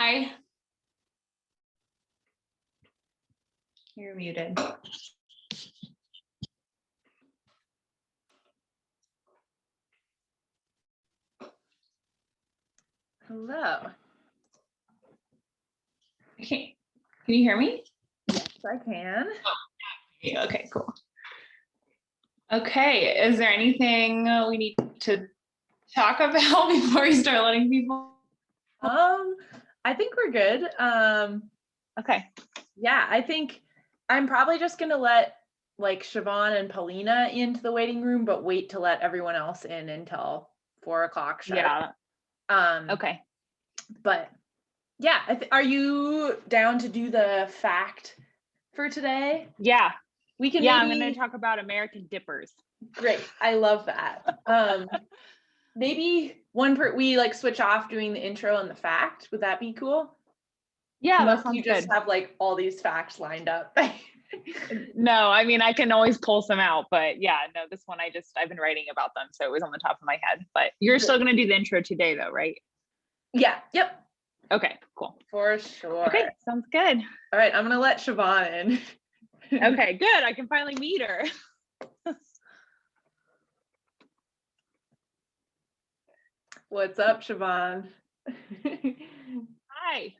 Hi. You're muted. Hello. Okay. Can you hear me? Yes, I can. Okay, cool. Okay, is there anything we need to talk about before we start letting people? I think we're good. Okay. Yeah, I think I'm probably just gonna let like Siobhan and Paulina into the waiting room, but wait to let everyone else in until 4 o'clock sharp. Yeah. Okay. But yeah, are you down to do the fact for today? Yeah. We can. Yeah, I'm going to talk about American dippers. Great. I love that. Maybe we like switch off doing the intro and the fact. Would that be cool? Yeah, Unless that sounds you just good. have like all these facts lined up. No, I mean, I can always pull some out, but yeah, no, this one I've been writing about them, so it was on the top of my head. But you're still going to do the intro today though, right? Yeah. Yep. Okay, cool. For sure. Okay, sounds good. All right, I'm gonna let Siobhan in. Okay, good. I can finally meet her. What's up, Siobhan? Hi.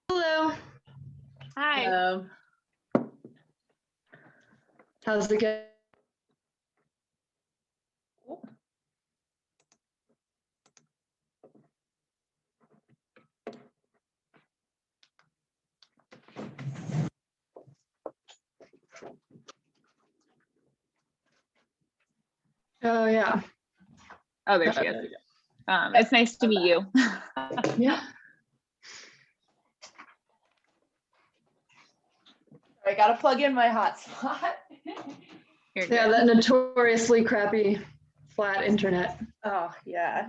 Hello. Hi. How's it going? Oh yeah. Oh, there she is. It's nice to meet you. Yeah. I gotta plug in my hotspot. Yeah, that notoriously crappy flat internet. Oh yeah.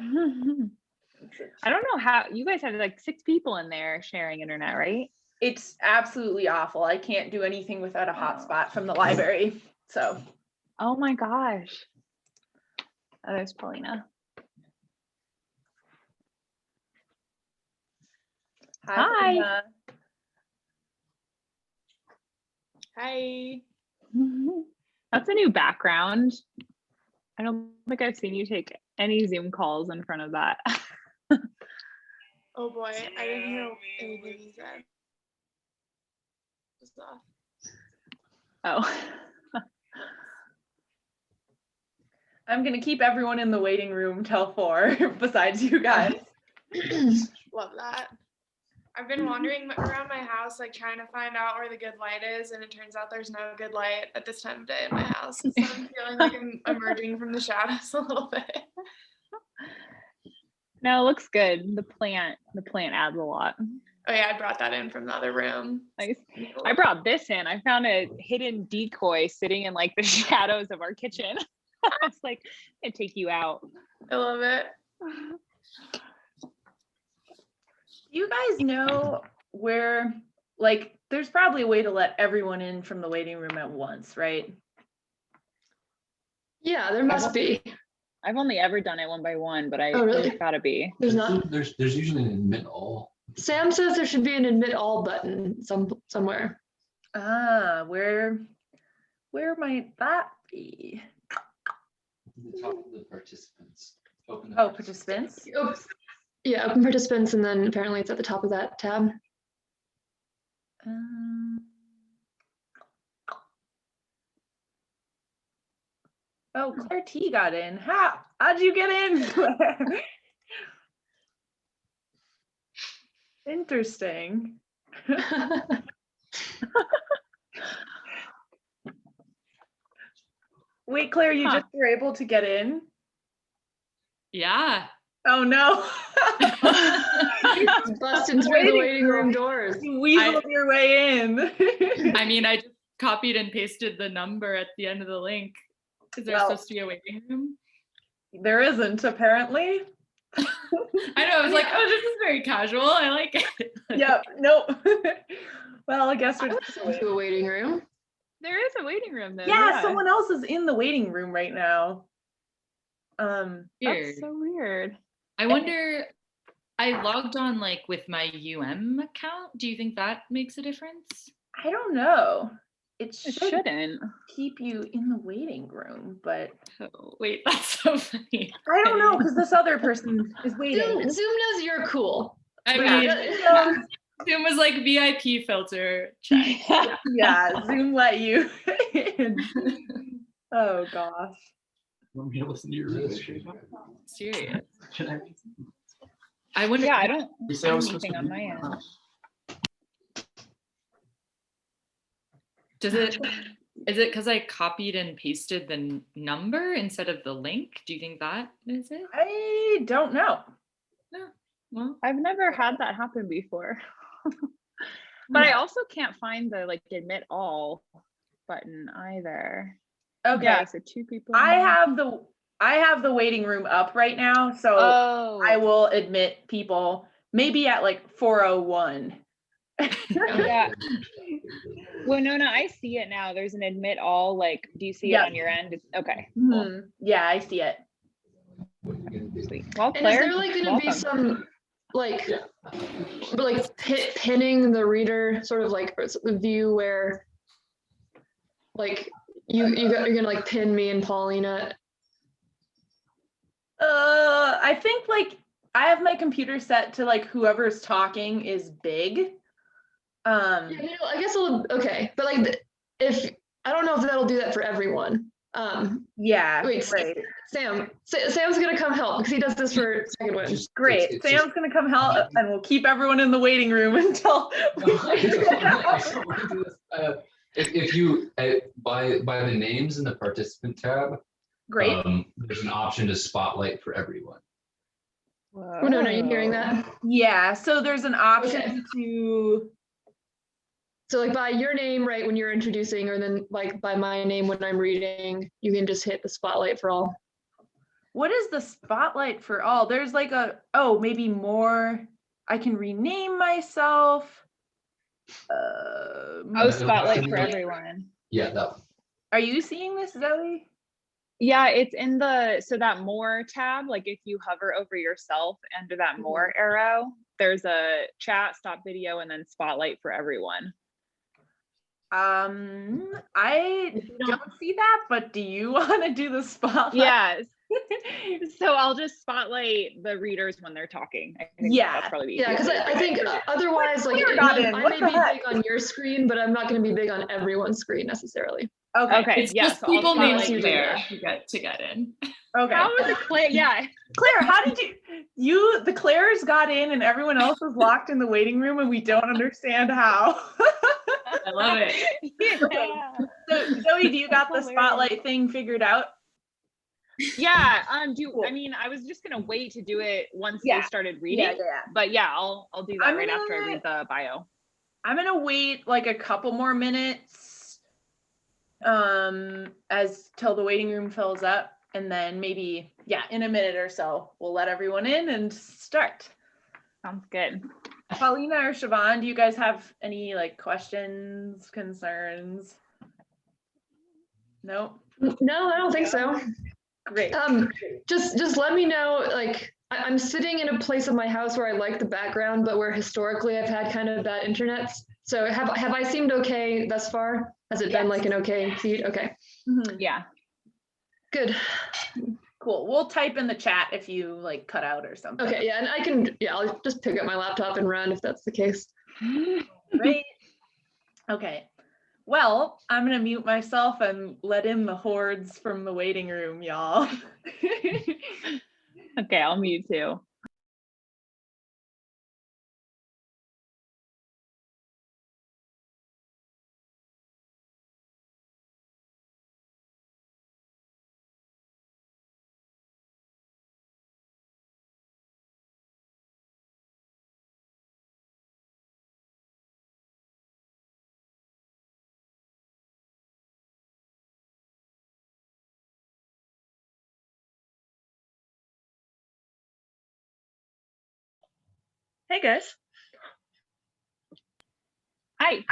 I don't know how you guys have like 6 people in there sharing internet, right? It's absolutely awful. I can't do anything without a hotspot from the library. So. Oh my gosh. Oh, there's Paulina. Hi. Paulina. Hi. That's a new background. I don't think I've seen you take any Zoom calls in front of that. Oh boy, I didn't hear anything you said. Just off. Oh. I'm gonna keep everyone in the waiting room till 4 besides you guys. Love that. I've been wandering around my house, like trying to find out where the good light is, and it turns out there's no good light at this time of day in my house. So I'm feeling like I'm emerging from the shadows a little bit. No, it looks good. The plant adds a lot. Oh yeah, I brought that in from the other room. Nice. I brought this in. I found a hidden decoy sitting in like the shadows of our kitchen. It's like, I take you out. I love it. You guys know where, like, there's probably a way to let everyone in from the waiting room at once, right? Yeah, there must be. I've only ever done it one by one, but really? there's gotta be. There's not. There's usually an admit all. Sam says there should be an admit all button somewhere. Ah, where might that be? The top of the participants. Open Oh, participants? Oops. Yeah, open participants, and then apparently it's at the top of that tab. Oh, Claire T got in. How'd you get in, Claire? Interesting. Wait, Claire, you just were able to get in? Yeah. Oh no. Busting through the waiting room doors. You weaseled your way in. I mean, I just copied and pasted the number at the end of the link. Is there supposed to be a waiting room? There isn't, apparently. I know, I was like, oh, this is very casual. I like it. Yep, nope. Well, I guess we're Just into a waiting room. There is a waiting room though. Yeah, someone else is in the waiting room right now. Weird. That's so weird. I wonder, I logged on like with my account. Do you think that makes a difference? I don't know. It It should shouldn't. keep you in the waiting room, but Oh, wait, that's so funny. I don't know because this other person is waiting. Zoom knows you're cool. I Yeah, mean, Zoom Zoom was like VIP filter check. yeah, Zoom let you in. Oh gosh. Want me to listen to your research? Serious. Should I? I wonder. Yeah, I don't You see say I was supposed anything to on be- my end. Is it because I copied and pasted the number instead of the link? Do you think that is it? I don't know. No. Well, I've never had that happen before. But I also can't find the like admit all button either. Okay. Yeah, so 2 people. I have the waiting room up right now, so Oh, I will admit people maybe at like 4:01. yeah. Well, no, I see it now. There's an admit all. Like, do you see Yep. it on your end? It's, okay. Cool. Mhm. Yeah, I see it. Sweet. Well, And is Claire, there like going to be welcome. some like pinning the reader sort of like the view where like you're gonna like pin me and Paulina? I think like I have my computer set to like whoever's talking is big. Yeah, I guess okay, but like if I don't know if that'll do that for everyone. Yeah, Wait, right. Sam's gonna come help because he does this for Second Wind. Great. It's Sam's gonna come help and we'll keep everyone in the waiting room until If you by the names in the participant tab, Great. there's an option to spotlight for everyone. Oh, no, are you hearing that? Yeah, so there's an option Okay. to So like by your name, right, when you're introducing, or then like by my name when I'm reading, you can just hit the spotlight for all. what is the spotlight for all? There's like maybe more. I can rename myself. Oh, spotlight for everyone. Yeah, that one. Are you seeing this, Zoe? Yeah, it's in so that more tab, like if you hover over yourself under that more arrow, there's a chat, stop video, and then spotlight for everyone. I don't see that, but do you want to do the spotlight? Yes. So I'll just spotlight the readers when they're talking. I think Yeah. that's probably Yeah, because I think otherwise, like Claire got in. I What may the be heck? big on your screen, but I'm not going to be big on everyone's screen necessarily. Okay. it's yeah, just so I'll people named spotlight Claire you. to get in. Okay. How is it Claire? Yeah. Claire, how did the Claires got in and everyone else was locked in the waiting room and we don't understand how? I love it. Yeah. So Zoe, do you got the Hilarious. spotlight thing figured out? Yeah. Cool. I mean, I was just gonna wait to do it once Yeah. they started reading. But yeah, I'll do that I'm right after I gonna- read the bio. I'm gonna wait like a couple more minutes as till the waiting room fills up, and then maybe in a minute or so we'll let everyone in and start. Sounds good. Paulina or Siobhan, do you guys have any like questions, concerns? No? No, I don't think so. Great. Just let me know. Like I'm sitting in a place of my house where I like the background, but where historically I've had kind of bad internet. So have I seemed okay thus far? Has it been like an okay feed? Okay, Mhm. Yeah. good. Cool. We'll type in the chat if you like cut out or something. Okay, yeah, and I can, I'll just pick up my laptop and run if that's the case. Great. Okay. Well, I'm gonna mute myself and let in the hordes from the waiting room, y'all. Okay, I'll mute too. Hey guys. Hi.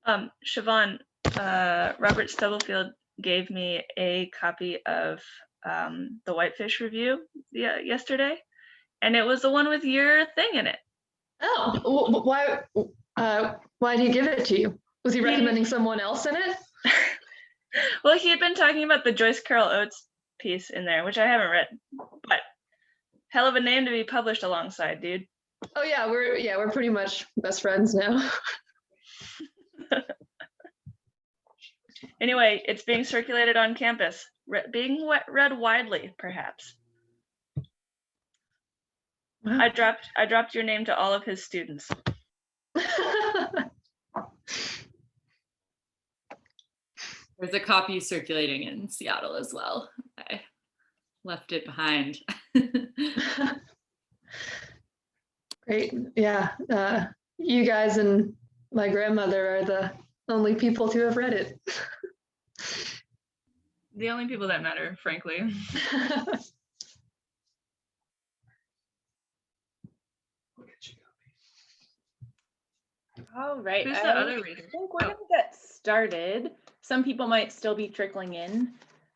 Siobhan, Robert Stubblefield gave me a copy of the Whitefish Review yesterday, and it was the one with your thing in it. Oh, why did he give it to you? Was he recommending someone else in it? Well, he had been talking about the Joyce Carol Oates piece in there, which I haven't read, but hell of a name to be published alongside, dude. Oh yeah, we're pretty much best friends now. Anyway, it's being circulated on campus, being read widely, perhaps. Wow. I dropped your name to all of his students. There's a copy circulating in Seattle as well. I left it behind. Great. Yeah. You guys and my grandmother are the only people to have read it. The only people that matter, frankly. All right. Who's the other reader? I think we're going to get started. Some people might still be trickling in.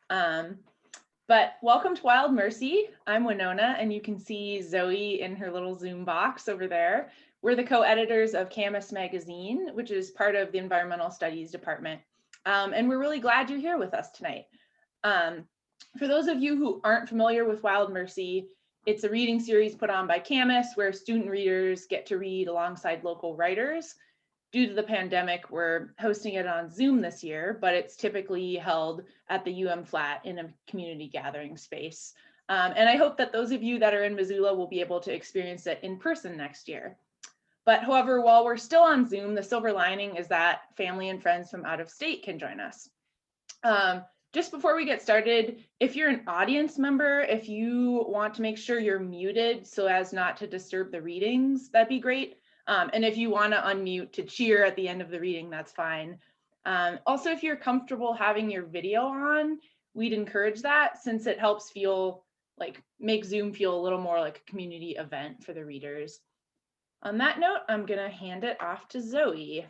But welcome to Wild Mercy. I'm Winona, and you can see Zoe in her little Zoom box over there. We're the co-editors of Camus Magazine, which is part of the Environmental Studies Department. And we're really glad you're here with us tonight. For those of you who aren't familiar with Wild Mercy, it's a reading series put on by Camus where student readers get to read alongside local writers. Due to the pandemic, we're hosting it on Zoom this year, but it's typically held at the UM Flat in a community gathering space. And I hope that those of you that are in Missoula will be able to experience it in person next year. But however, while we're still on Zoom, the silver lining is that family and friends from out of state can join us. Just before we get started, if you're an audience member, if you want to make sure you're muted so as not to disturb the readings, that'd be great. And if you want to unmute to cheer at the end of the reading, that's fine. Also, if you're comfortable having your video on, we'd encourage that since it helps make Zoom feel a little more like a community event for the readers. On that note, I'm going to hand it off to Zoe.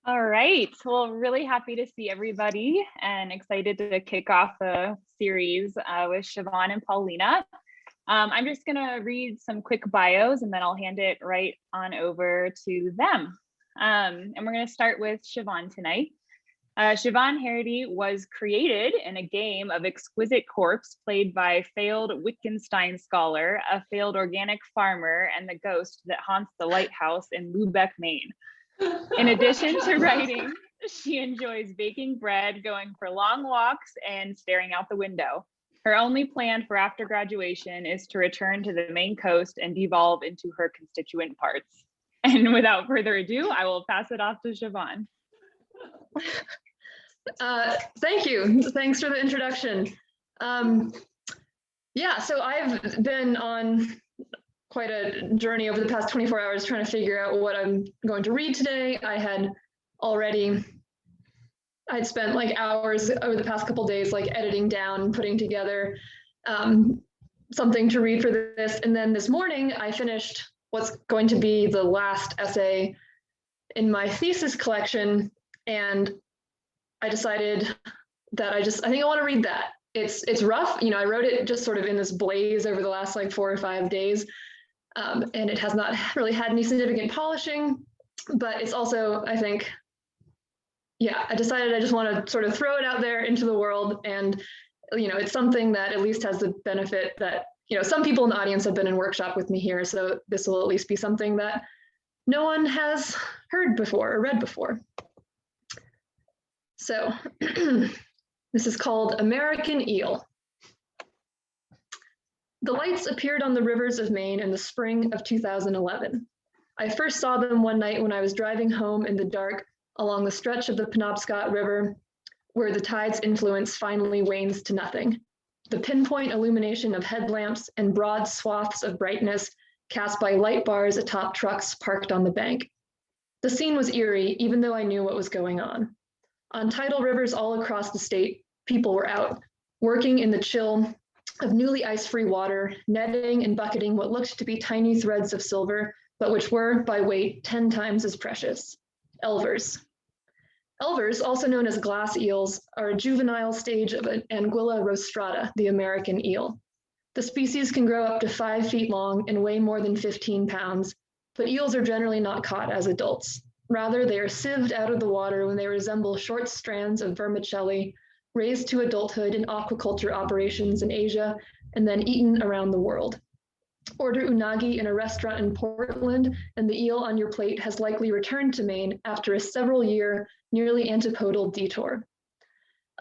All right, well, really happy to see everybody and excited to kick off the series with Siobhan and Paulina. I'm just gonna read some quick bios and then I'll hand it right on over to them. And we're gonna start with Siobhan tonight. Siobhan Harrity was created in a game of exquisite corpse played by failed Wittgenstein scholar, a failed organic farmer, and the ghost that haunts the lighthouse in Lubec, Maine. In addition to writing, she enjoys baking bread, going for long walks, and staring out the window. Her only plan for after graduation is to return to the Maine coast and devolve into her constituent parts. And without further ado, I will pass it off to Siobhan. Thank you. Thanks for the introduction. Yeah, so I've been on quite a journey over the past 24 hours trying to figure out what I'm going to read today. I'd spent hours over the past couple days editing down, putting together something to read for this. And then this morning I finished what's going to be the last essay in my thesis collection. And I decided that I think I want to read that. It's rough. I wrote it just sort of in this blaze over the last 4 or 5 days. And it has not really had any significant polishing, but it's also, I think, I decided I just want to sort of throw it out there into the world. And, it's something that at least has the benefit that, some people in the audience have been in workshop with me here. So this will at least be something that no one has heard before or read before. So this is called American Eel. The lights appeared on the rivers of Maine in the spring of 2011. I first saw them one night when I was driving home in the dark along the stretch of the Penobscot River, where the tide's influence finally wanes to nothing. The pinpoint illumination of headlamps and broad swaths of brightness cast by light bars atop trucks parked on the bank. The scene was eerie, even though I knew what was going on. On tidal rivers all across the state, people were out, working in the chill of newly ice-free water, netting and bucketing what looked to be tiny threads of silver but which were, by weight, 10 times as precious. Elvers. Elvers, also known as glass eels, are a juvenile stage of Anguilla rostrata, the American eel. The species can grow up to 5 feet long and weigh more than 15 pounds, but eels are generally not caught as adults. Rather, they are sieved out of the water when they resemble short strands of vermicelli, raised to adulthood in aquaculture operations in Asia, and then eaten around the world. Order unagi in a restaurant in Portland, and the eel on your plate has likely returned to Maine after a several-year, nearly antipodal detour.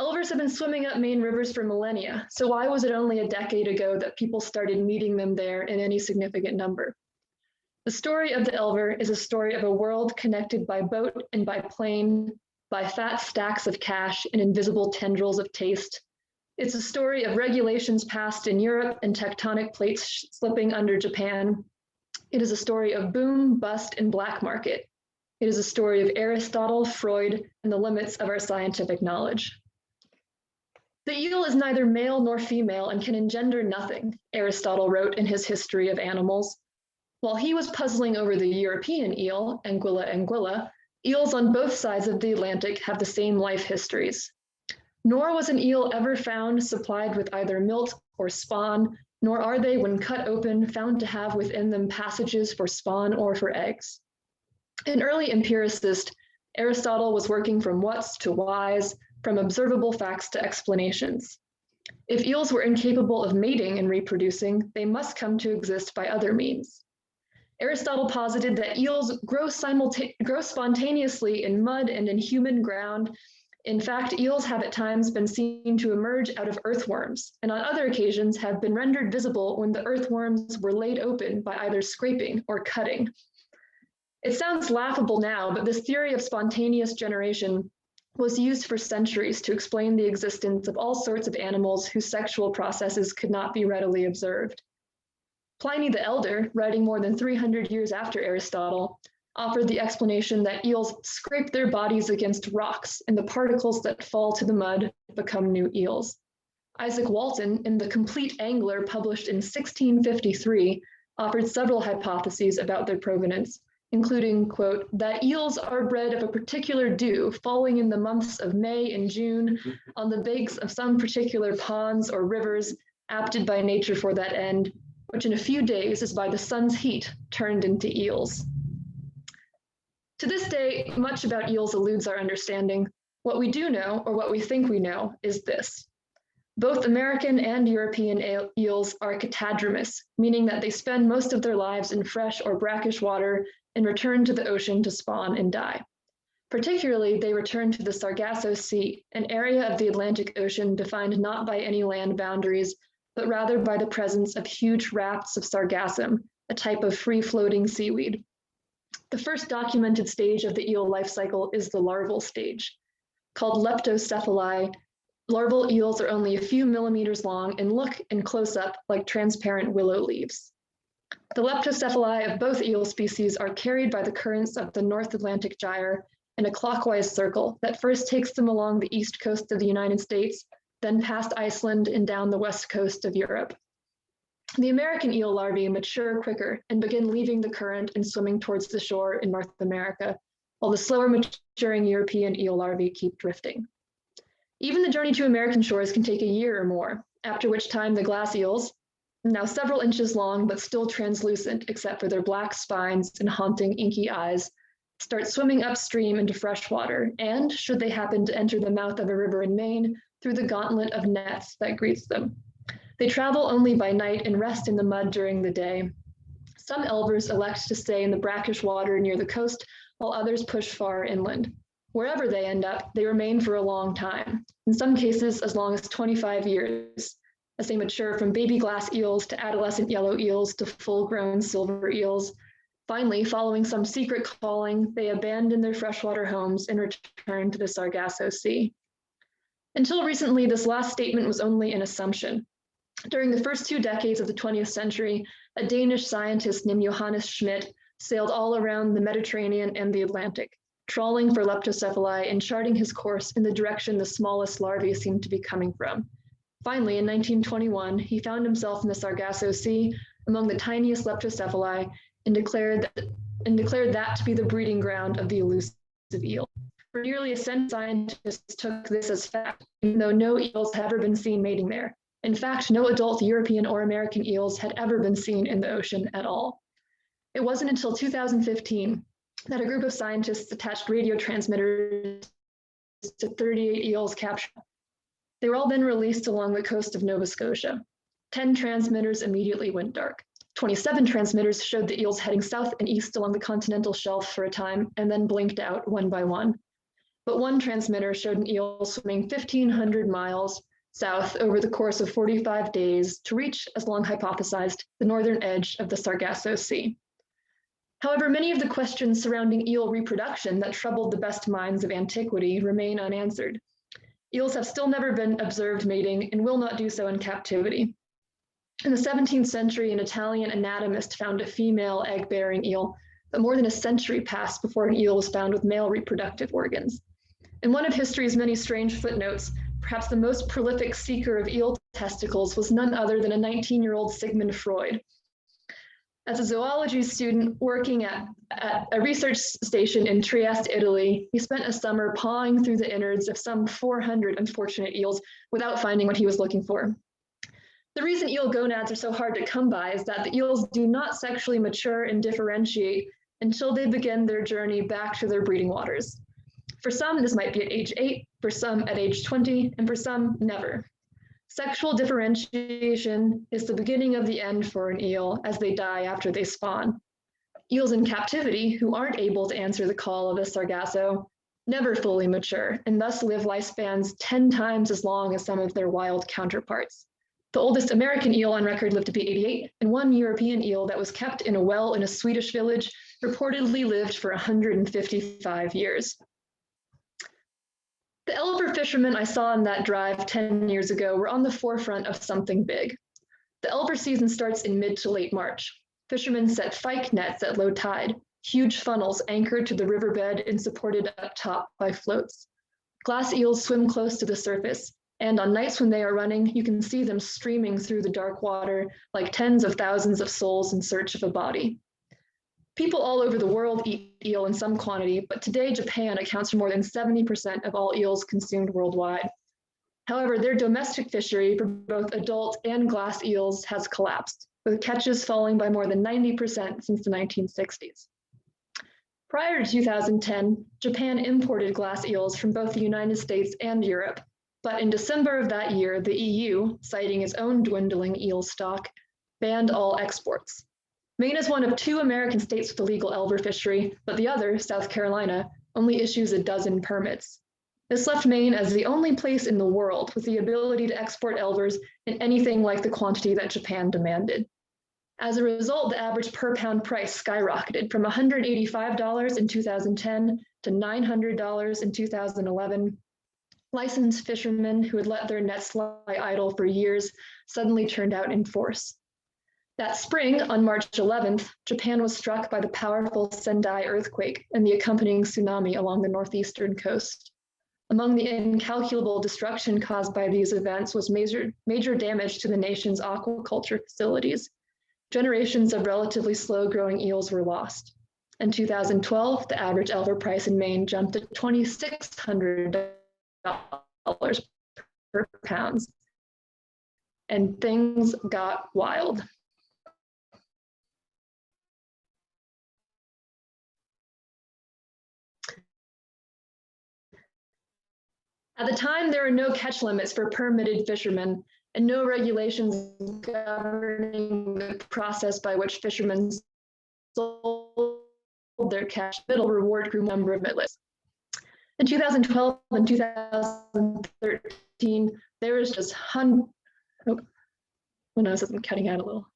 Elvers have been swimming up Maine rivers for millennia, so why was it only a decade ago that people started meeting them there in any significant number? The story of the Elver is a story of a world connected by boat and by plane, by fat stacks of cash and invisible tendrils of taste. It's a story of regulations passed in Europe and tectonic plates slipping under Japan. It is a story of boom, bust, and black market. It is a story of Aristotle, Freud, and the limits of our scientific knowledge. The eel is neither male nor female and can engender nothing, Aristotle wrote in his History of Animals. While he was puzzling over the European eel, Anguilla anguilla, eels on both sides of the Atlantic have the same life histories. Nor was an eel ever found supplied with either milt or spawn, nor are they, when cut open, found to have within them passages for spawn or for eggs. An early empiricist, Aristotle was working from whats to whys, from observable facts to explanations. If eels were incapable of mating and reproducing, they must come to exist by other means. Aristotle posited that eels grow spontaneously in mud and in human ground. In fact, eels have at times been seen to emerge out of earthworms, and on other occasions have been rendered visible when the earthworms were laid open by either scraping or cutting. It sounds laughable now, but this theory of spontaneous generation was used for centuries to explain the existence of all sorts of animals whose sexual processes could not be readily observed. Pliny the Elder, writing more than 300 years after Aristotle, offered the explanation that eels scrape their bodies against rocks and the particles that fall to the mud become new eels. Isaac Walton, in The Complete Angler, published in 1653, offered several hypotheses about their provenance, including, quote, that eels are bred of a particular dew falling in the months of May and June on the banks of some particular ponds or rivers apted by nature for that end, which in a few days is by the sun's heat turned into eels. To this day, much about eels eludes our understanding. What we do know, or what we think we know, is this. Both American and European eels are catadromous, meaning that they spend most of their lives in fresh or brackish water and return to the ocean to spawn and die. Particularly, they return to the Sargasso Sea, an area of the Atlantic Ocean defined not by any land boundaries, but rather by the presence of huge rafts of sargassum, a type of free-floating seaweed. The first documented stage of the eel life cycle is the larval stage. Called leptocephali, larval eels are only a few millimeters long and look, in close-up, like transparent willow leaves. The leptocephali of both eel species are carried by the currents of the North Atlantic Gyre in a clockwise circle that first takes them along the east coast of the United States, then past Iceland and down the west coast of Europe. The American eel larvae mature quicker and begin leaving the current and swimming towards the shore in North America, while the slower maturing European eel larvae keep drifting. Even the journey to American shores can take a year or more, after which time the glass eels, now several inches long but still translucent except for their black spines and haunting inky eyes, start swimming upstream into fresh water, and, should they happen to enter the mouth of a river in Maine, through the gauntlet of nets that greets them. They travel only by night and rest in the mud during the day. Some elvers elect to stay in the brackish water near the coast, while others push far inland. Wherever they end up, they remain for a long time, in some cases as long as 25 years, as they mature from baby glass eels to adolescent yellow eels to full-grown silver eels. Finally, following some secret calling, they abandon their freshwater homes and return to the Sargasso Sea. Until recently, this last statement was only an assumption. During the first 2 decades of the 20th century, a Danish scientist named Johannes Schmidt sailed all around the Mediterranean and the Atlantic, trawling for leptocephali and charting his course in the direction the smallest larvae seemed to be coming from. Finally, in 1921, he found himself in the Sargasso Sea among the tiniest leptocephali and declared that to be the breeding ground of the elusive eel. For nearly a century, scientists took this as fact, even though no eels had ever been seen mating there. In fact, no adult European or American eels had ever been seen in the ocean at all. It wasn't until 2015 that a group of scientists attached radio transmitters to 38 eels captured. They were all then released along the coast of Nova Scotia. 10 transmitters immediately went dark. 27 transmitters showed the eels heading south and east along the continental shelf for a time and then blinked out one by one. But one transmitter showed an eel swimming 1,500 miles south over the course of 45 days to reach, as long hypothesized, the northern edge of the Sargasso Sea. However, many of the questions surrounding eel reproduction that troubled the best minds of antiquity remain unanswered. Eels have still never been observed mating and will not do so in captivity. In the 17th century, an Italian anatomist found a female egg-bearing eel, but more than a century passed before an eel was found with male reproductive organs. In one of history's many strange footnotes, perhaps the most prolific seeker of eel testicles was none other than a 19-year-old Sigmund Freud. As a zoology student working at a research station in Trieste, Italy, he spent a summer pawing through the innards of some 400 unfortunate eels without finding what he was looking for. The reason eel gonads are so hard to come by is that the eels do not sexually mature and differentiate until they begin their journey back to their breeding waters. For some, this might be at age 8, for some at age 20, and for some, never. Sexual differentiation is the beginning of the end for an eel as they die after they spawn. Eels in captivity, who aren't able to answer the call of a sargasso, never fully mature and thus live lifespans 10 times as long as some of their wild counterparts. The oldest American eel on record lived to be 88, and one European eel that was kept in a well in a Swedish village reportedly lived for 155 years. The Elver fishermen I saw on that drive 10 years ago were on the forefront of something big. The Elver season starts in mid to late March. Fishermen set fyke nets at low tide, huge funnels anchored to the riverbed and supported up top by floats. Glass eels swim close to the surface, and on nights when they are running, you can see them streaming through the dark water like tens of thousands of souls in search of a body. People all over the world eat eel in some quantity, but today Japan accounts for more than 70% of all eels consumed worldwide. However, their domestic fishery for both adult and glass eels has collapsed, with catches falling by more than 90% since the 1960s. Prior to 2010, Japan imported glass eels from both the United States and Europe, but in December of that year, the EU, citing its own dwindling eel stock, banned all exports. Maine is one of 2 American states with a legal elver fishery, but the other, South Carolina, only issues a dozen permits. This left Maine as the only place in the world with the ability to export elvers in anything like the quantity that Japan demanded. As a result, the average per pound price skyrocketed from $185 in 2010 to $900 in 2011. Licensed fishermen who had let their nets lie idle for years suddenly turned out in force. That spring, on March 11th, Japan was struck by the powerful Sendai earthquake and the accompanying tsunami along the northeastern coast. Among the incalculable destruction caused by these events was major damage to the nation's aquaculture facilities. Generations of relatively slow-growing eels were lost. In 2012, the average elver price in Maine jumped to $2,600 per pound, and things got wild. At the time, there were no catch limits for permitted fishermen and no regulations governing the process by which fishermen sold their catch. Middle reward grew number of midlets. In 2012 and 2013, there was just I'm cutting out a little.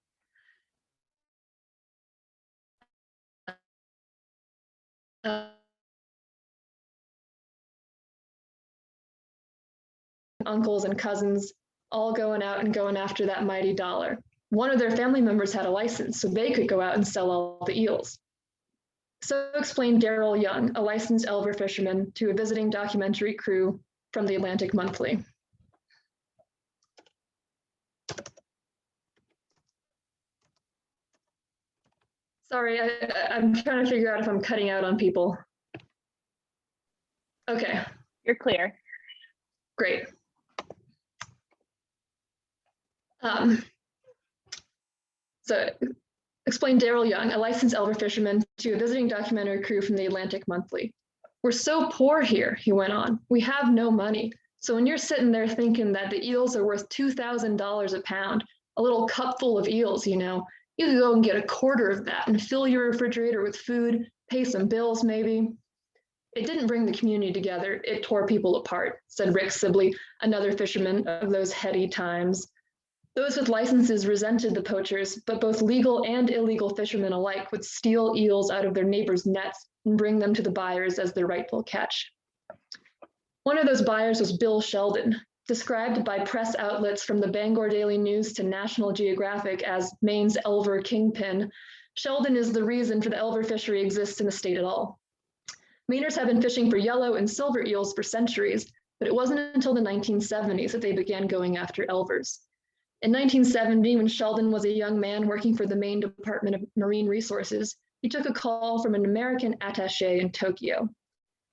Uncles and cousins all going out and going after that mighty dollar. One of their family members had a license, so they could go out and sell all the eels. So explained Daryl Young, a licensed elver fisherman, to a visiting documentary crew from the Atlantic Monthly. Sorry, I'm trying to figure out if I'm cutting out on people. Okay, You're clear. great. So explained Daryl Young, a licensed elver fisherman, to a visiting documentary crew from the Atlantic Monthly. We're so poor here, he went on. We have no money. So when you're sitting there thinking that the eels are worth $2,000 a pound, a little cup full of eels, you know, you could go and get a quarter of that and fill your refrigerator with food, pay some bills maybe. It didn't bring the community together, it tore people apart, said Rick Sibley, another fisherman of those heady times. Those with licenses resented the poachers, but both legal and illegal fishermen alike would steal eels out of their neighbors' nets and bring them to the buyers as their rightful catch. One of those buyers was Bill Sheldon, described by press outlets from the Bangor Daily News to National Geographic as Maine's elver kingpin. Sheldon is the reason for the elver fishery exists in the state at all. Mainers have been fishing for yellow and silver eels for centuries, but it wasn't until the 1970s that they began going after elvers. In 1970, when Sheldon was a young man working for the Maine Department of Marine Resources, he took a call from an American attaché in Tokyo.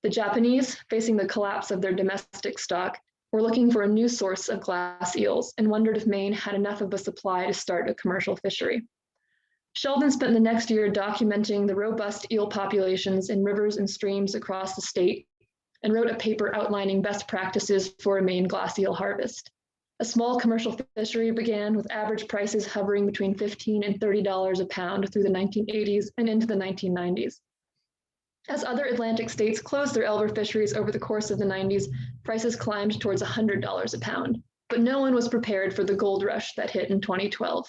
The Japanese, facing the collapse of their domestic stock, were looking for a new source of glass eels and wondered if Maine had enough of a supply to start a commercial fishery. Sheldon spent the next year documenting the robust eel populations in rivers and streams across the state and wrote a paper outlining best practices for a Maine glass eel harvest. A small commercial fishery began with average prices hovering between $15 and $30 a pound through the 1980s and into the 1990s. As other Atlantic states closed their elver fisheries over the course of the 90s, prices climbed towards $100 a pound, but no one was prepared for the gold rush that hit in 2012.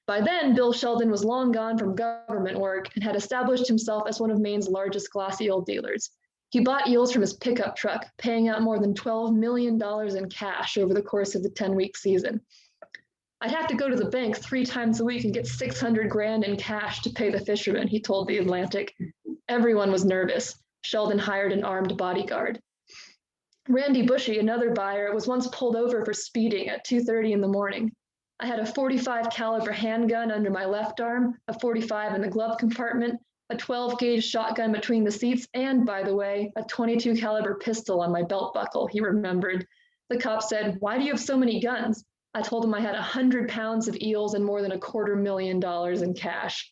By then, Bill Sheldon was long gone from government work and had established himself as one of Maine's largest glass eel dealers. He bought eels from his pickup truck, paying out more than $12 million in cash over the course of the 10-week season. I'd have to go to the bank 3 times a week and get 600 grand in cash to pay the fishermen, he told The Atlantic. Everyone was nervous. Sheldon hired an armed bodyguard. Randy Bushy, another buyer, was once pulled over for speeding at 2:30 in the morning. I had a .45 caliber handgun under my left arm, a .45 in the glove compartment, a 12-gauge shotgun between the seats, and, by the way, a .22 caliber pistol on my belt buckle, he remembered. The cop said, "Why do you have so many guns?" I told him I had 100 pounds of eels and more than $250,000 in cash.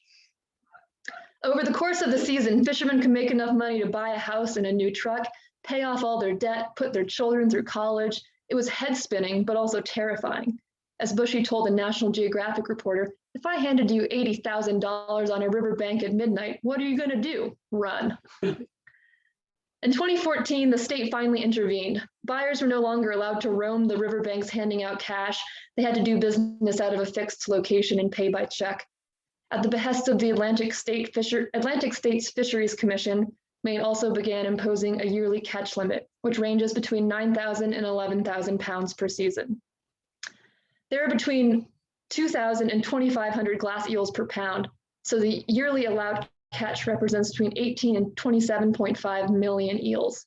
Over the course of the season, fishermen could make enough money to buy a house and a new truck, pay off all their debt, put their children through college. It was head-spinning, but also terrifying. As Bushy told a National Geographic reporter, "If I handed you $80,000 on a riverbank at midnight, what are you going to do? Run." In 2014, the state finally intervened. Buyers were no longer allowed to roam the riverbanks handing out cash. They had to do business out of a fixed location and pay by check. At the behest of the Atlantic States Fisheries Commission, Maine also began imposing a yearly catch limit, which ranges between 9,000 and 11,000 pounds per season. There are between 2,000 and 2,500 glass eels per pound, so the yearly allowed catch represents between 18 and 27.5 million eels.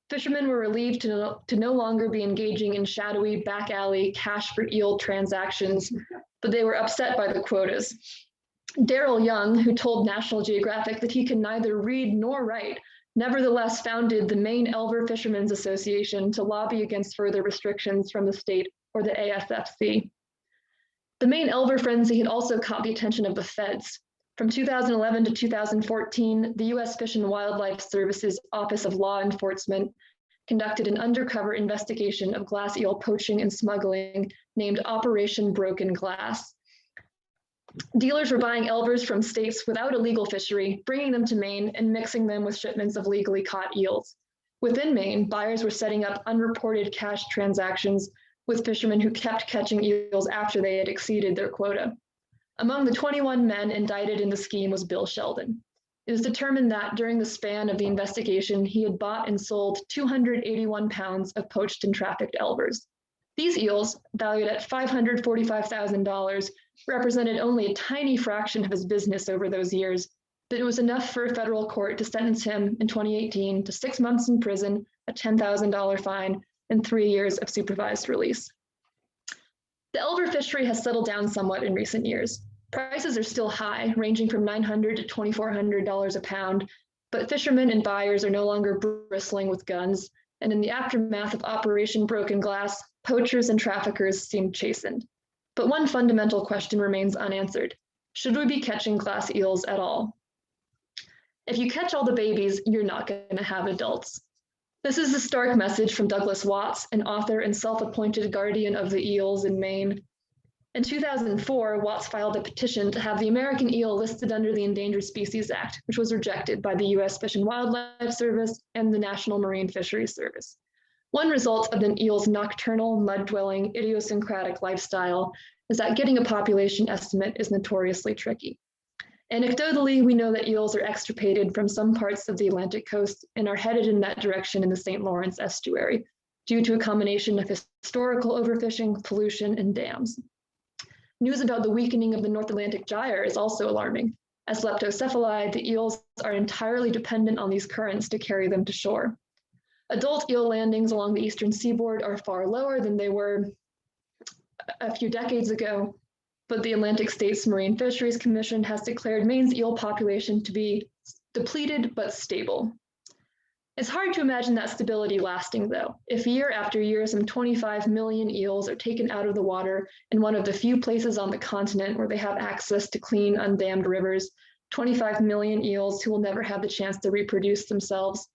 Fishermen were relieved to no longer be engaging in shadowy back alley cash for eel transactions, but they were upset by the quotas. Daryl Young, who told National Geographic that he could neither read nor write, nevertheless founded the Maine Elver Fishermen's Association to lobby against further restrictions from the state or the ASFC. The Maine Elver frenzy had also caught the attention of the feds. From 2011 to 2014, the U.S. Fish and Wildlife Service's Office of Law Enforcement conducted an undercover investigation of glass eel poaching and smuggling named Operation Broken Glass. Dealers were buying elvers from states without a legal fishery, bringing them to Maine and mixing them with shipments of legally caught eels. Within Maine, buyers were setting up unreported cash transactions with fishermen who kept catching eels after they had exceeded their quota. Among the 21 men indicted in the scheme was Bill Sheldon. It was determined that during the span of the investigation, he had bought and sold 281 pounds of poached and trafficked elvers. These eels, valued at $545,000, represented only a tiny fraction of his business over those years, but it was enough for a federal court to sentence him in 2018 to 6 months in prison, a $10,000 fine, and 3 years of supervised release. The elver fishery has settled down somewhat in recent years. Prices are still high, ranging from $900 to $2,400 a pound, but fishermen and buyers are no longer bristling with guns, and in the aftermath of Operation Broken Glass, poachers and traffickers seem chastened. But one fundamental question remains unanswered. Should we be catching glass eels at all? If you catch all the babies, you're not going to have adults. This is the stark message from Douglas Watts, an author and self-appointed guardian of the eels in Maine. In 2004, Watts filed a petition to have the American eel listed under the Endangered Species Act, which was rejected by the U.S. Fish and Wildlife Service and the National Marine Fisheries Service. One result of the eel's nocturnal, mud-dwelling, idiosyncratic lifestyle is that getting a population estimate is notoriously tricky. Anecdotally, we know that eels are extirpated from some parts of the Atlantic coast and are headed in that direction in the St. Lawrence estuary due to a combination of historical overfishing, pollution, and dams. News about the weakening of the North Atlantic gyre is also alarming. As leptocephali, the eels are entirely dependent on these currents to carry them to shore. Adult eel landings along the eastern seaboard are far lower than they were a few decades ago, but the Atlantic States Marine Fisheries Commission has declared Maine's eel population to be depleted but stable. It's hard to imagine that stability lasting, though, if year after year some 25 million eels are taken out of the water in one of the few places on the continent where they have access to clean, undammed rivers, 25 million eels who will never have the chance to reproduce themselves.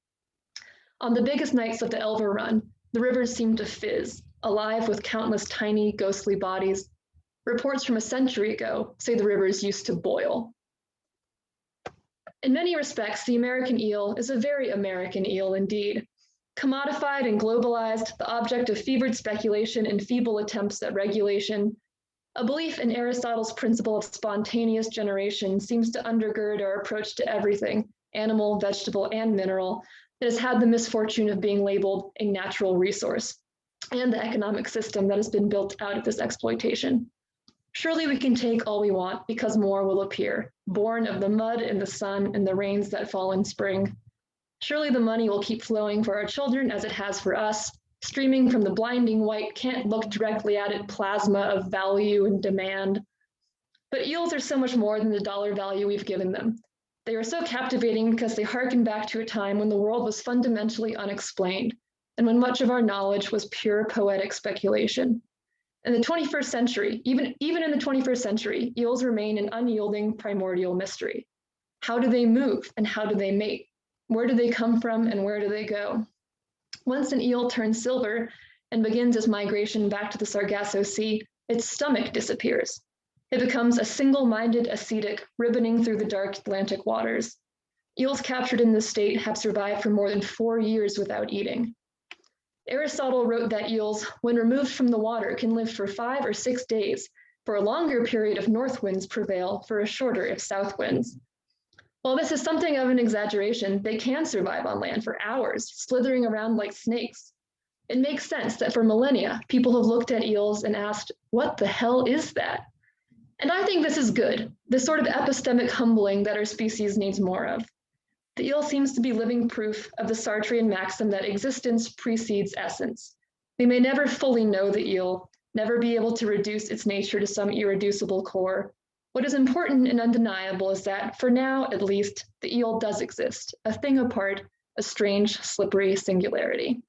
On the biggest nights of the Elver Run, the rivers seem to fizz, alive with countless tiny, ghostly bodies. Reports from a century ago say the rivers used to boil. In many respects, the American eel is a very American eel indeed. Commodified and globalized, the object of fevered speculation and feeble attempts at regulation, a belief in Aristotle's principle of spontaneous generation seems to undergird our approach to everything, animal, vegetable, and mineral, that has had the misfortune of being labeled a natural resource, and the economic system that has been built out of this exploitation. Surely we can take all we want because more will appear, born of the mud and the sun and the rains that fall in spring. Surely the money will keep flowing for our children as it has for us, streaming from the blinding white, can't look directly at it plasma of value and demand. But eels are so much more than the dollar value we've given them. They are so captivating because they harken back to a time when the world was fundamentally unexplained, and when much of our knowledge was pure poetic speculation. In the 21st century, even in the 21st century, eels remain an unyielding primordial mystery. How do they move and how do they mate? Where do they come from and where do they go? Once an eel turns silver and begins its migration back to the Sargasso Sea, its stomach disappears. It becomes a single-minded ascetic ribboning through the dark Atlantic waters. Eels captured in this state have survived for more than 4 years without eating. Aristotle wrote that eels, when removed from the water, can live for 5 or 6 days, for a longer period if north winds prevail, for a shorter if south winds. While this is something of an exaggeration, they can survive on land for hours, slithering around like snakes. It makes sense that for millennia, people have looked at eels and asked, what the hell is that? And I think this is good, this sort of epistemic humbling that our species needs more of. The eel seems to be living proof of the Sartrean maxim that existence precedes essence. We may never fully know the eel, never be able to reduce its nature to some irreducible core. What is important and undeniable is that, for now at least, the eel does exist, a thing apart, a strange, slippery singularity.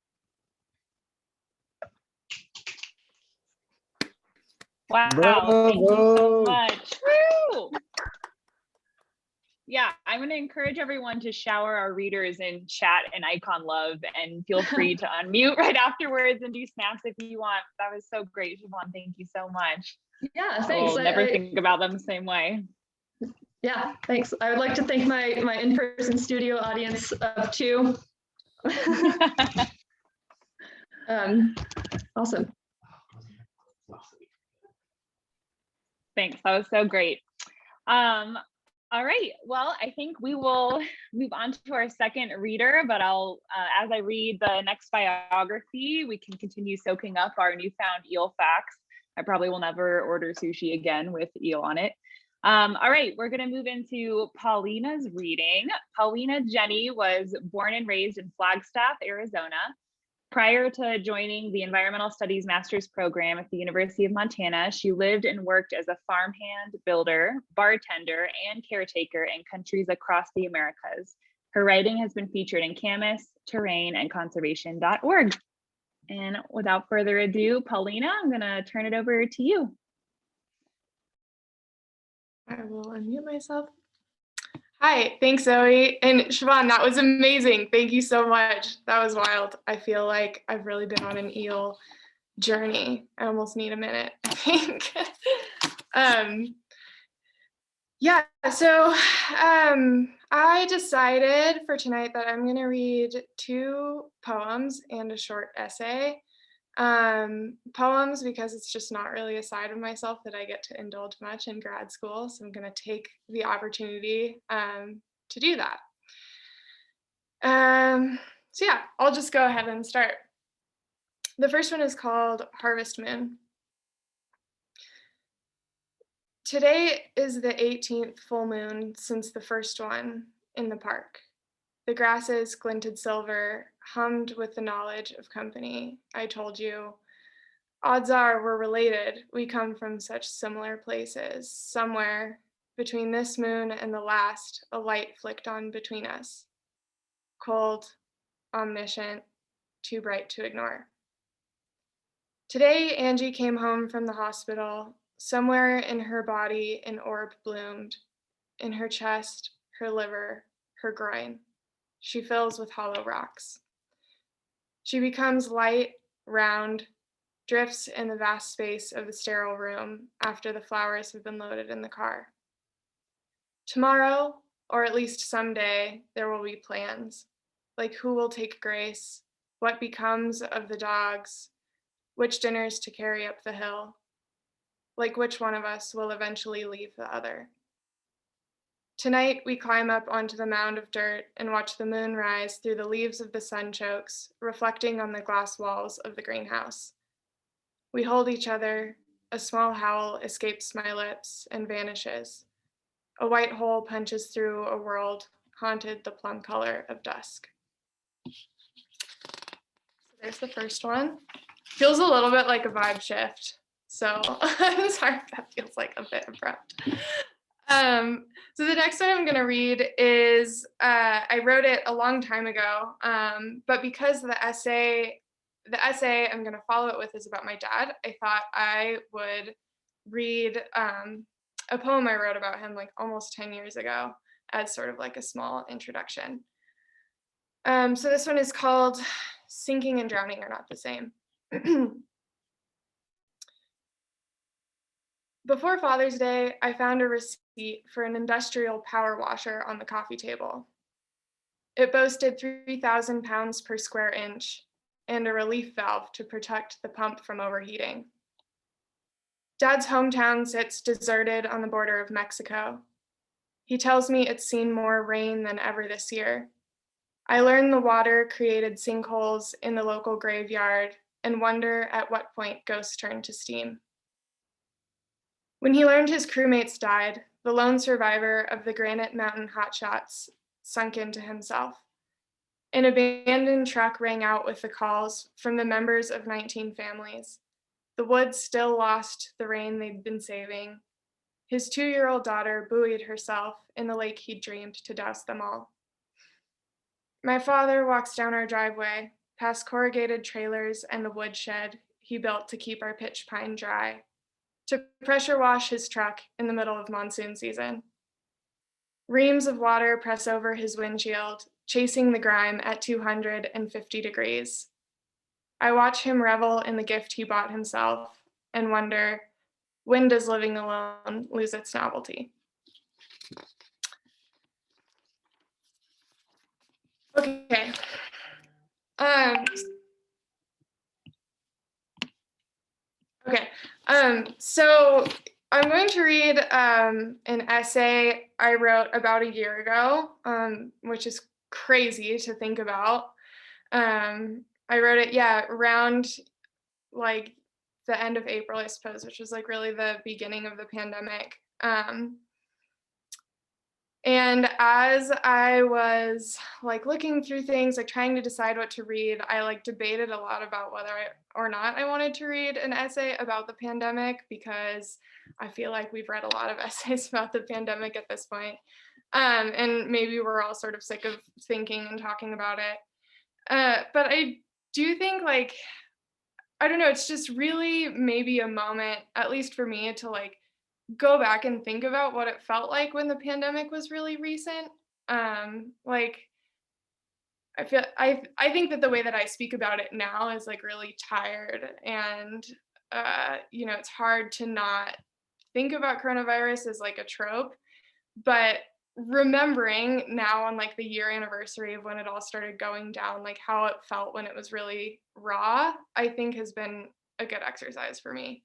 Wow, thank you so much. Woo! Yeah, I'm going to encourage everyone to shower our readers in chat and icon love, and feel free to unmute right afterwards and do snaps if you want. That was so great, Siobhan. Thank you so much. Yeah, thanks. I'll never think about them the same way. Yeah, thanks. I would like to thank my in-person studio audience of 2. Awesome. Thanks, that was so great. All right, well, I think we will move on to our second reader, but I'll, as I read the next biography, we can continue soaking up our newfound eel facts. I probably will never order sushi again with eel on it. All right, we're gonna move into Paulina's reading. Paulina Jenney was born and raised in Flagstaff, Arizona. Prior to joining the Environmental Studies Master's program at the University of Montana, she lived and worked as a farmhand, builder, bartender, and caretaker in countries across the Americas. Her writing has been featured in Camus, Terrain, and Conservation.org. And without further ado, Paulina, I'm going to turn it over to you. I will unmute myself. Hi, thanks, Zoe. And Siobhan, that was amazing. Thank you so much. That was wild. I feel like I've really been on an eel journey. I almost need a minute, I think. Yeah, so I decided for tonight that I'm going to read 2 poems and a short essay. Poems because it's just not really a side of myself that I get to indulge much in grad school, so I'm going to take the opportunity to do that. So yeah, I'll just go ahead and start. The first one is called Harvest Moon. Today is the 18th full moon since the first one in the park. The grasses glinted silver, hummed with the knowledge of company. I told you, odds are we're related. We come from such similar places. Somewhere between this moon and the last, a light flicked on between us. Cold, omniscient, too bright to ignore. Today, Angie came home from the hospital. Somewhere in her body, an orb bloomed. In her chest, her liver, her groin. She fills with hollow rocks. She becomes light, round, drifts in the vast space of the sterile room after the flowers have been loaded in the car. Tomorrow, or at least someday, there will be plans, like who will take Grace, what becomes of the dogs, which dinners to carry up the hill, like which one of us will eventually leave the other. Tonight, we climb up onto the mound of dirt and watch the moon rise through the leaves of the sunchokes, reflecting on the glass walls of the greenhouse. We hold each other, a small howl escapes my lips and vanishes. A white hole punches through a world haunted the plum color of dusk. So there's the first one. Feels a little bit like a vibe shift. So I'm sorry if that feels like a bit abrupt. So the next one I'm going to read is, I wrote it a long time ago, but because the essay I'm going to follow it with is about my dad, I thought I would read a poem I wrote about him like almost 10 years ago as sort of like a small introduction. So this one is called Sinking and Drowning Are Not the Same. Before Father's Day, I found a receipt for an industrial power washer on the coffee table. It boasted 3,000 pounds per square inch and a relief valve to protect the pump from overheating. Dad's hometown sits deserted on the border of Mexico. He tells me it's seen more rain than ever this year. I learn the water created sinkholes in the local graveyard and wonder at what point ghosts turn to steam. When he learned his crewmates died, the lone survivor of the Granite Mountain hotshots sunk into himself. An abandoned truck rang out with the calls from the members of 19 families. The woods still lost the rain they'd been saving. His 2-year-old daughter buoyed herself in the lake he'd dreamed to douse them all. My father walks down our driveway, past corrugated trailers and the woodshed he built to keep our pitch pine dry, to pressure wash his truck in the middle of monsoon season. Reams of water press over his windshield, chasing the grime at 250 degrees. I watch him revel in the gift he bought himself and wonder, when does living alone lose its novelty? Okay. So I'm going to read an essay I wrote about a year ago, which is crazy to think about. I wrote it, around like the end of April, I suppose, which was like really the beginning of the pandemic. And as I was like looking through things, like trying to decide what to read, I like debated a lot about whether or not I wanted to read an essay about the pandemic, because I feel like we've read a lot of essays about the pandemic at this point. And maybe we're all sort of sick of thinking and talking about it. But I do think, like, I don't know, it's just really maybe a moment, at least for me, to like go back and think about what it felt like when the pandemic was really recent. Like I think that the way that I speak about it now is like really tired, and it's hard to not think about coronavirus as like a trope, but remembering now on like the year anniversary of when it all started going down, like how it felt when it was really raw, I think has been a good exercise for me.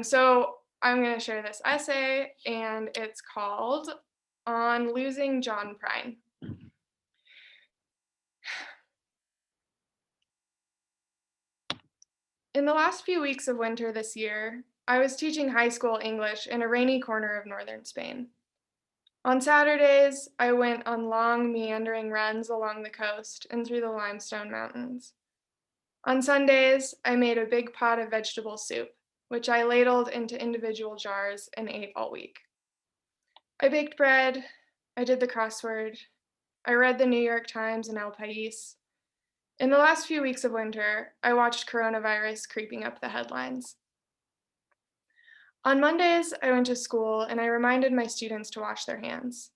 So I'm going to share this essay, and it's called On Losing John Prine. In the last few weeks of winter this year, I was teaching high school English in a rainy corner of northern Spain. On Saturdays, I went on long, meandering runs along the coast and through the limestone mountains. On Sundays, I made a big pot of vegetable soup, which I ladled into individual jars and ate all week. I baked bread, I did the crossword, I read the New York Times and El País. In the last few weeks of winter, I watched coronavirus creeping up the headlines. On Mondays, I went to school and I reminded my students to wash their hands.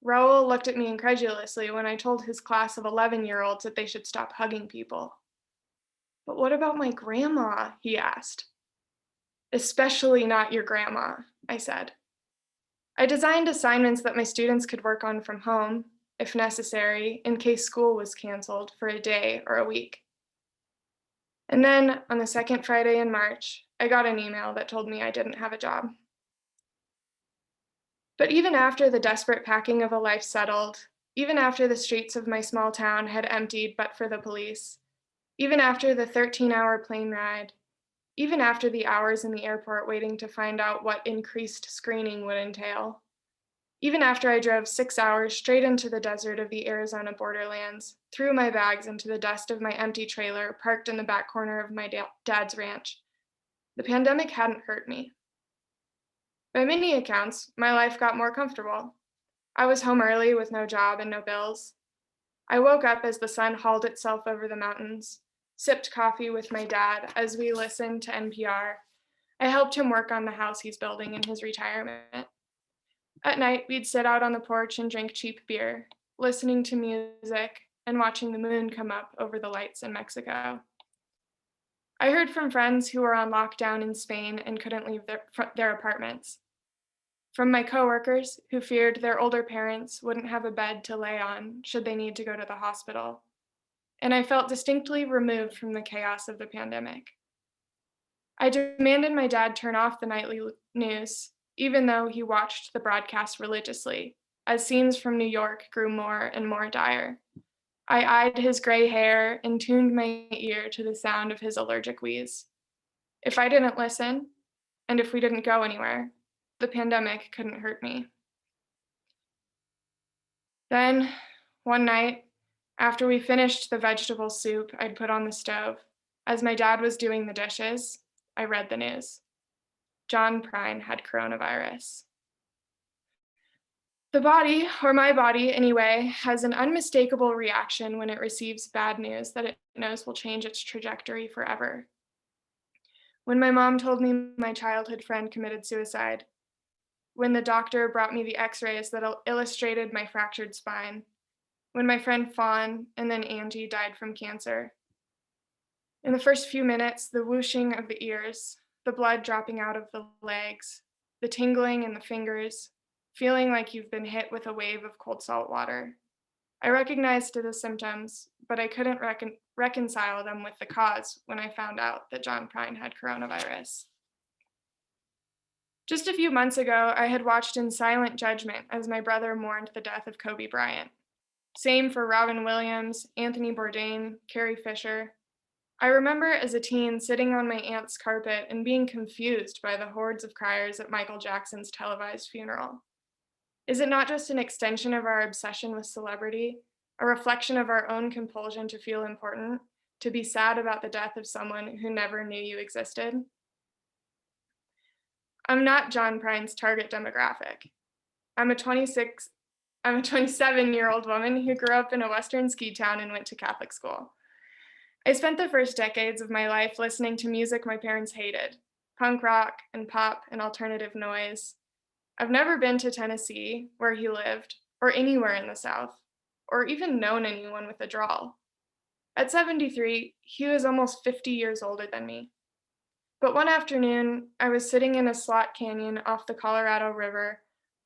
Raul looked at me incredulously when I told his class of 11-year-olds that they should stop hugging people. But what about my grandma? He asked. Especially not your grandma, I said. I designed assignments that my students could work on from home, if necessary, in case school was canceled for a day or a week. And then on the second Friday in March, I got an email that told me I didn't have a job. But even after the desperate packing of a life settled, even after the streets of my small town had emptied but for the police, even after the 13-hour plane ride, even after the hours in the airport waiting to find out what increased screening would entail, even after I drove 6 hours straight into the desert of the Arizona borderlands, threw my bags into the dust of my empty trailer parked in the back corner of my dad's ranch, the pandemic hadn't hurt me. By many accounts, my life got more comfortable. I was home early with no job and no bills. I woke up as the sun hauled itself over the mountains, sipped coffee with my dad as we listened to NPR. I helped him work on the house he's building in his retirement. At night, we'd sit out on the porch and drink cheap beer, listening to music and watching the moon come up over the lights in Mexico. I heard from friends who were on lockdown in Spain and couldn't leave their apartments. From my coworkers who feared their older parents wouldn't have a bed to lay on should they need to go to the hospital. And I felt distinctly removed from the chaos of the pandemic. I demanded my dad turn off the nightly news, even though he watched the broadcast religiously, as scenes from New York grew more and more dire. I eyed his gray hair and tuned my ear to the sound of his allergic wheeze. If I didn't listen, and if we didn't go anywhere, the pandemic couldn't hurt me. Then, one night, after we finished the vegetable soup I'd put on the stove, as my dad was doing the dishes, I read the news. John Prine had coronavirus. The body, or my body anyway, has an unmistakable reaction when it receives bad news that it knows will change its trajectory forever. When my mom told me my childhood friend committed suicide, when the doctor brought me the x-rays that illustrated my fractured spine, when my friend Fawn and then Angie died from cancer. In the first few minutes, the whooshing of the ears, the blood dropping out of the legs, the tingling in the fingers, feeling like you've been hit with a wave of cold salt water. I recognized the symptoms, but I couldn't reconcile them with the cause when I found out that John Prine had coronavirus. Just a few months ago, I had watched in silent judgment as my brother mourned the death of Kobe Bryant. Same for Robin Williams, Anthony Bourdain, Carrie Fisher. I remember as a teen sitting on my aunt's carpet and being confused by the hordes of criers at Michael Jackson's televised funeral. Is it not just an extension of our obsession with celebrity, a reflection of our own compulsion to feel important, to be sad about the death of someone who never knew you existed? I'm not John Prine's target demographic. I'm a 27-year-old woman who grew up in a Western ski town and went to Catholic school. I spent the first decades of my life listening to music my parents hated, punk rock and pop and alternative noise. I've never been to Tennessee, where he lived, or anywhere in the South, or even known anyone with a drawl. At 73, he was almost 50 years older than me. But one afternoon, I was sitting in a slot canyon off the Colorado River,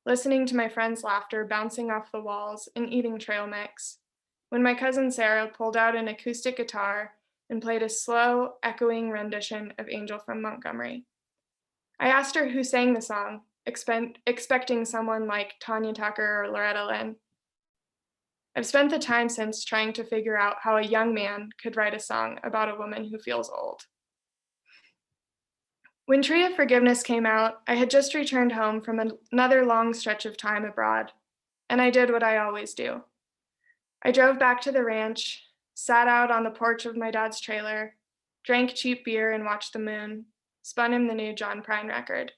listening to my friends' laughter bouncing off the walls and eating trail mix, when my cousin Sarah pulled out an acoustic guitar and played a slow, echoing rendition of Angel from Montgomery. I asked her who sang the song, expecting someone like Tanya Tucker or Loretta Lynn. I've spent the time since trying to figure out how a young man could write a song about a woman who feels old. When Tree of Forgiveness came out, I had just returned home from another long stretch of time abroad, and I did what I always do. I drove back to the ranch, sat out on the porch of my dad's trailer, drank cheap beer and watched the moon, spun him the new John Prine record.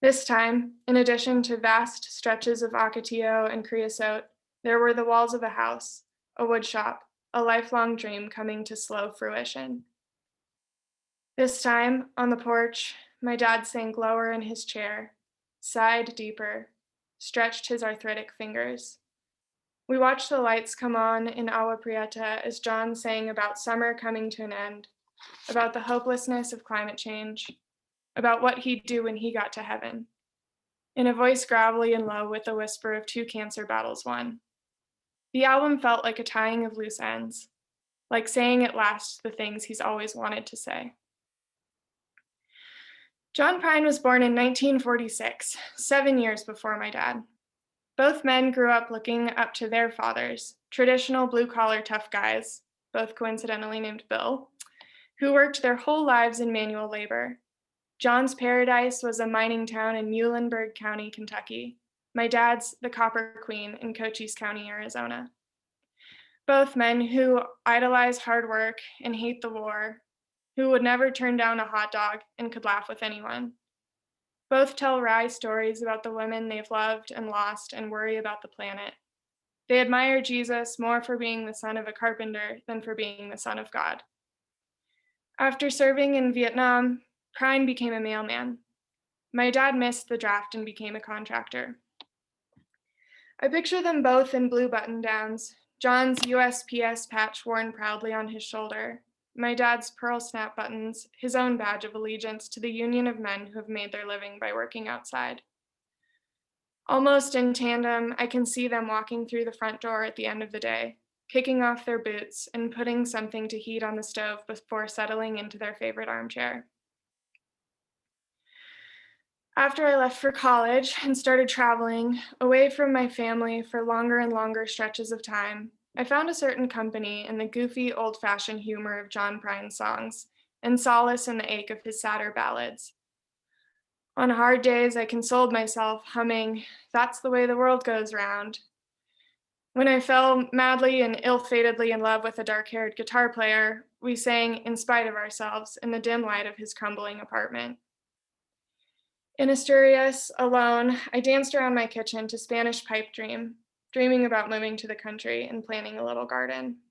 This time, in addition to vast stretches of ocotillo and creosote, there were the walls of a house, a wood shop, a lifelong dream coming to slow fruition. This time, on the porch, my dad sank lower in his chair, sighed deeper, stretched his arthritic fingers. We watched the lights come on in Agua Prieta as John sang about summer coming to an end, about the hopelessness of climate change, about what he'd do when he got to heaven, in a voice gravelly and low with the whisper of 2 cancer battles won. The album felt like a tying of loose ends, like saying at last the things he's always wanted to say. John Prine was born in 1946, 7 years before my dad. Both men grew up looking up to their fathers, traditional blue-collar tough guys, both coincidentally named Bill, who worked their whole lives in manual labor. John's paradise was a mining town in Muhlenberg County, Kentucky. My dad's the Copper Queen in Cochise County, Arizona. Both men who idolize hard work and hate the war, who would never turn down a hot dog and could laugh with anyone. Both tell wry stories about the women they've loved and lost and worry about the planet. They admire Jesus more for being the son of a carpenter than for being the son of God. After serving in Vietnam, Prine became a mailman. My dad missed the draft and became a contractor. I picture them both in blue button-downs, John's USPS patch worn proudly on his shoulder, my dad's pearl snap buttons, his own badge of allegiance to the union of men who have made their living by working outside. Almost in tandem, I can see them walking through the front door at the end of the day, kicking off their boots and putting something to heat on the stove before settling into their favorite armchair. After I left for college and started traveling away from my family for longer and longer stretches of time, I found a certain company in the goofy, old-fashioned humor of John Prine's songs and solace in the ache of his sadder ballads. On hard days, I consoled myself humming, "That's the way the world goes round." When I fell madly and ill-fatedly in love with a dark-haired guitar player, we sang In Spite of Ourselves in the dim light of his crumbling apartment. In Asturias, alone, I danced around my kitchen to Spanish Pipe Dream, dreaming about moving to the country and planting a little garden.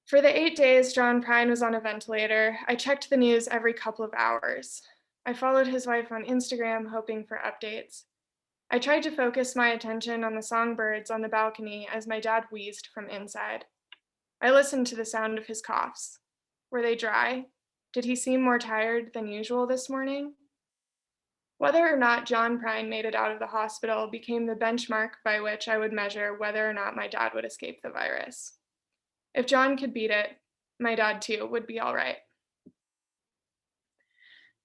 For the 8 days John Prine was on a ventilator, I checked the news every couple of hours. I followed his wife on Instagram, hoping for updates. I tried to focus my attention on the songbirds on the balcony as my dad wheezed from inside. I listened to the sound of his coughs. Were they dry? Did he seem more tired than usual this morning? Whether or not John Prine made it out of the hospital became the benchmark by which I would measure whether or not my dad would escape the virus. If John could beat it, my dad too would be all right.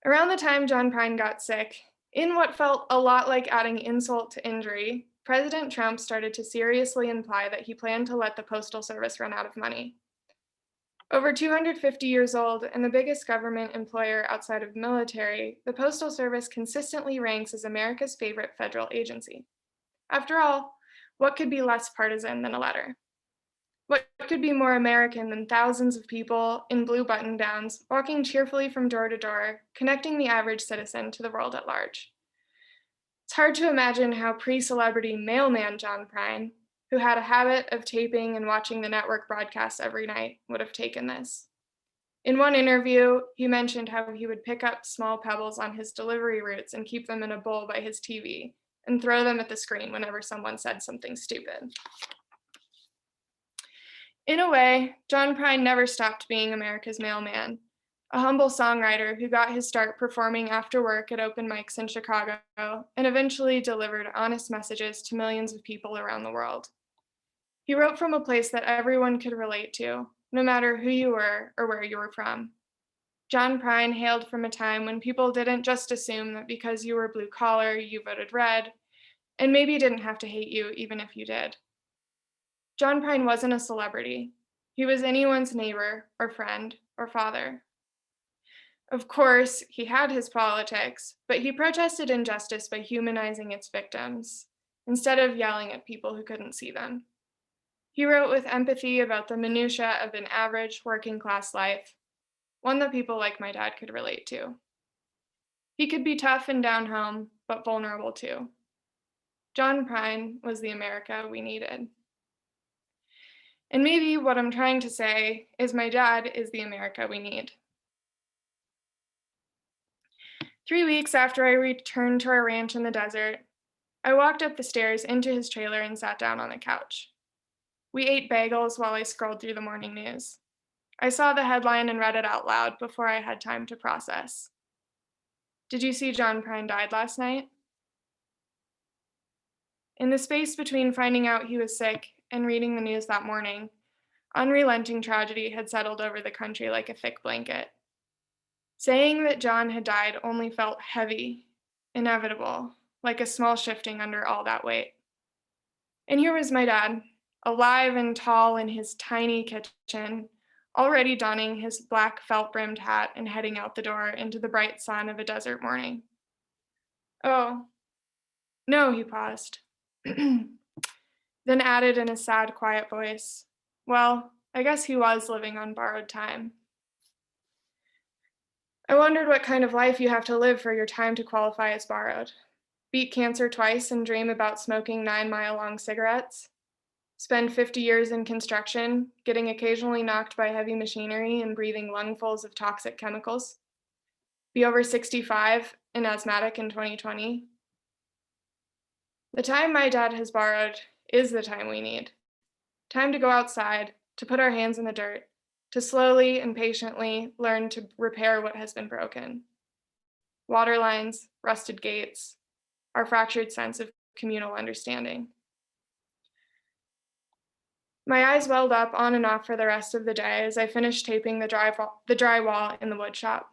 Around the time John Prine got sick, in what felt a lot like adding insult to injury, President Trump started to seriously imply that he planned to let the Postal Service run out of money. Over 250 years old and the biggest government employer outside of the military, the Postal Service consistently ranks as America's favorite federal agency. After all, what could be less partisan than a letter? What could be more American than thousands of people in blue button-downs walking cheerfully from door to door, connecting the average citizen to the world at large? It's hard to imagine how pre-celebrity mailman John Prine, who had a habit of taping and watching the network broadcasts every night, would have taken this. In one interview, he mentioned how he would pick up small pebbles on his delivery routes and keep them in a bowl by his TV and throw them at the screen whenever someone said something stupid. In a way, John Prine never stopped being America's mailman, a humble songwriter who got his start performing after work at open mics in Chicago and eventually delivered honest messages to millions of people around the world. He wrote from a place that everyone could relate to, no matter who you were or where you were from. John Prine hailed from a time when people didn't just assume that because you were blue collar, you voted red, and maybe didn't have to hate you even if you did. John Prine wasn't a celebrity. He was anyone's neighbor or friend or father. Of course, he had his politics, but he protested injustice by humanizing its victims, instead of yelling at people who couldn't see them. He wrote with empathy about the minutiae of an average working class life, one that people like my dad could relate to. He could be tough and down home, but vulnerable too. John Prine was the America we needed. And maybe what I'm trying to say is my dad is the America we need. 3 weeks after I returned to our ranch in the desert, I walked up the stairs into his trailer and sat down on the couch. We ate bagels while I scrolled through the morning news. I saw the headline and read it out loud before I had time to process. Did you see John Prine died last night? In the space between finding out he was sick and reading the news that morning, unrelenting tragedy had settled over the country like a thick blanket. Saying that John had died only felt heavy, inevitable, like a small shifting under all that weight. And here was my dad, alive and tall in his tiny kitchen, already donning his black felt-brimmed hat and heading out the door into the bright sun of a desert morning. Oh, no, he paused, then added in a sad, quiet voice, well, I guess he was living on borrowed time. I wondered what kind of life you have to live for your time to qualify as borrowed. Beat cancer twice and dream about smoking 9-mile-long cigarettes? Spend 50 years in construction, getting occasionally knocked by heavy machinery and breathing lungfuls of toxic chemicals? Be over 65 and asthmatic in 2020? The time my dad has borrowed is the time we need. Time to go outside, to put our hands in the dirt, to slowly and patiently learn to repair what has been broken. Water lines, rusted gates, our fractured sense of communal understanding. My eyes welled up on and off for the rest of the day as I finished taping the drywall in the wood shop.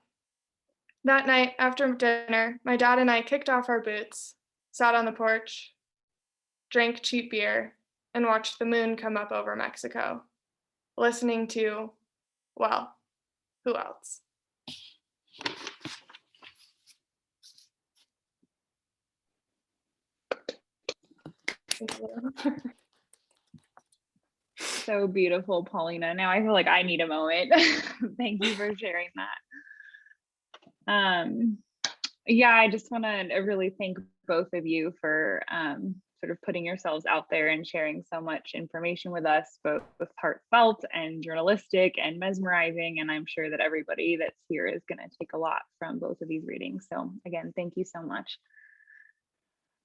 That night, after dinner, my dad and I kicked off our boots, sat on the porch, drank cheap beer, and watched the moon come up over Mexico, listening to, well, who else? So beautiful, Paulina. Now I feel like I need a moment. Thank you for sharing that. Yeah, I just want to really thank both of you for sort of putting yourselves out there and sharing so much information with us, both heartfelt and journalistic and mesmerizing. And I'm sure that everybody that's here is going to take a lot from both of these readings. So again, thank you so much.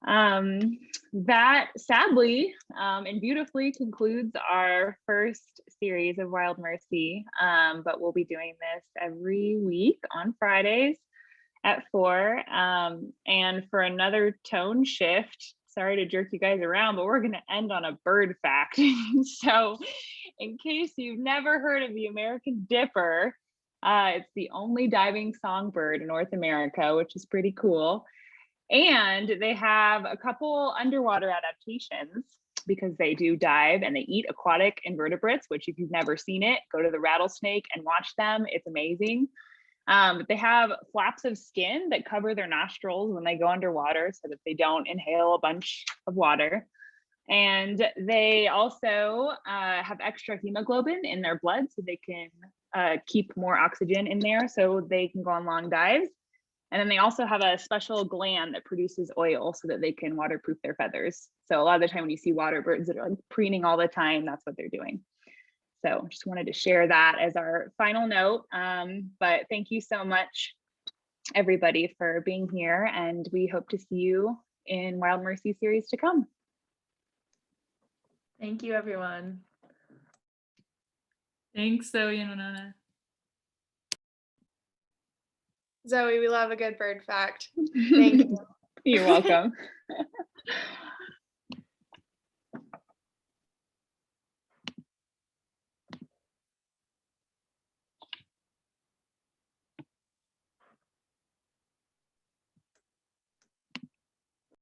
That sadly and beautifully concludes our first series of Wild Mercy, but we'll be doing this every week on Fridays at 4. And for another tone shift, sorry to jerk you guys around, but we're going to end on a bird fact. So in case you've never heard of the American Dipper, it's the only diving songbird in North America, which is pretty cool. And they have a couple underwater adaptations. because they do dive and they eat aquatic invertebrates, which if you've never seen it, go to the rattlesnake and watch them. It's amazing. But they have flaps of skin that cover their nostrils when they go underwater so that they don't inhale a bunch of water. And they also have extra hemoglobin in their blood so they can keep more oxygen in there so they can go on long dives. And then they also have a special gland that produces oil so that they can waterproof their feathers. So a lot of the time when you see water birds that are like preening all the time, that's what they're doing. So just wanted to share that as our final note. But thank you so much, everybody, for being here. And we hope to see you in Wild Mercy series to come. Thank you, everyone. Thanks, Zoe and Winona. Zoe, we love a good bird fact. Thank you. You're welcome.